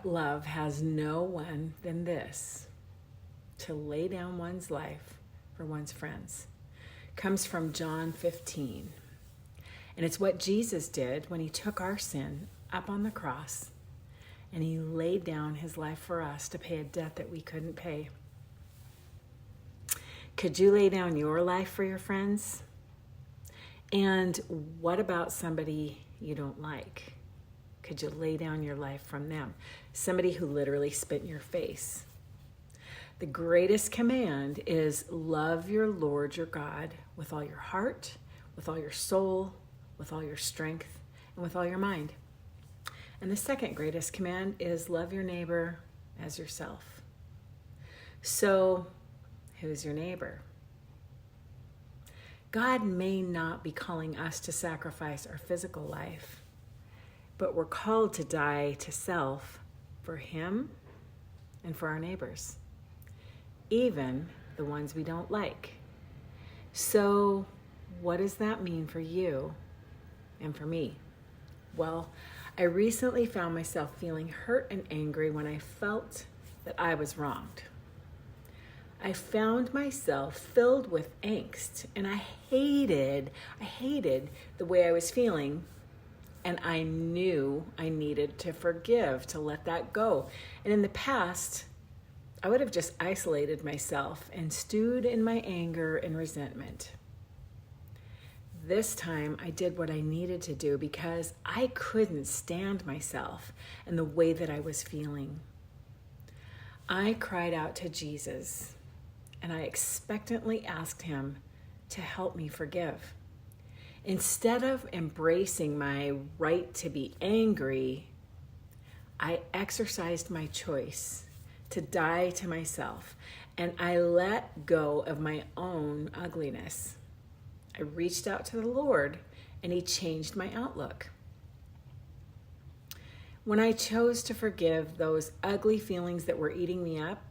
love has no one than this, to lay down one's life for one's friends. Comes from John 15. And it's what Jesus did when he took our sin up on the cross and he laid down his life for us to pay a debt that we couldn't pay. Could you lay down your life for your friends? And what about somebody you don't like? Could you lay down your life from them? Somebody who literally spit in your face. The greatest command is love your Lord your God with all your heart, with all your soul, with all your strength, and with all your mind. And the second greatest command is love your neighbor as yourself. So, who's your neighbor? God may not be calling us to sacrifice our physical life, but we're called to die to self for him and for our neighbors, even the ones we don't like. So, what does that mean for you and for me? Well, I recently found myself feeling hurt and angry when I felt that I was wronged. I found myself filled with angst, and I hated the way I was feeling, and I knew I needed to forgive, to let that go. And in the past, I would have just isolated myself and stewed in my anger and resentment. This time, I did what I needed to do because I couldn't stand myself and the way that I was feeling. I cried out to Jesus, and I expectantly asked him to help me forgive. Instead of embracing my right to be angry, I exercised my choice to die to myself, and I let go of my own ugliness. I reached out to the Lord, and he changed my outlook. When I chose to forgive those ugly feelings that were eating me up,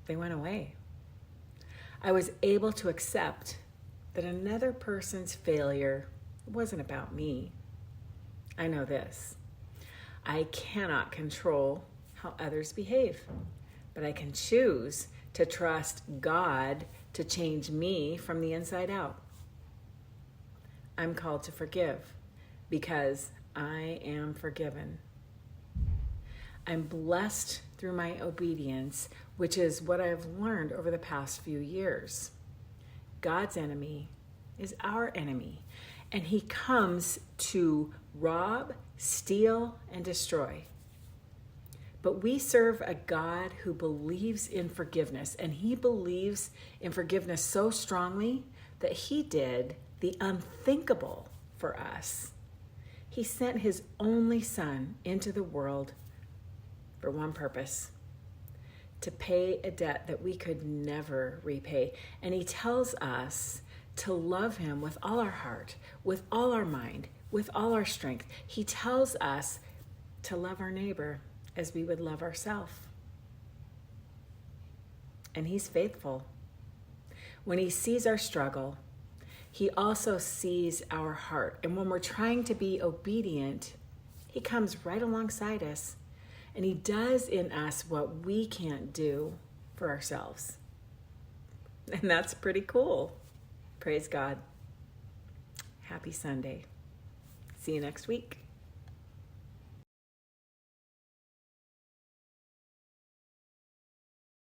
they went away. I was able to accept that another person's failure wasn't about me. I know this. I cannot control how others behave, but I can choose to trust God to change me from the inside out. I'm called to forgive because I am forgiven. I'm blessed through my obedience, which is what I've learned over the past few years. God's enemy is our enemy, and he comes to rob, steal, and destroy. But we serve a God who believes in forgiveness, and he believes in forgiveness so strongly that he did the unthinkable for us. He sent his only son into the world for one purpose: to pay a debt that we could never repay. And he tells us to love him with all our heart, with all our mind, with all our strength. He tells us to love our neighbor as we would love ourselves. And he's faithful. When he sees our struggle, he also sees our heart. And when we're trying to be obedient, he comes right alongside us, and he does in us what we can't do for ourselves. And that's pretty cool. Praise God. Happy Sunday. See you next week.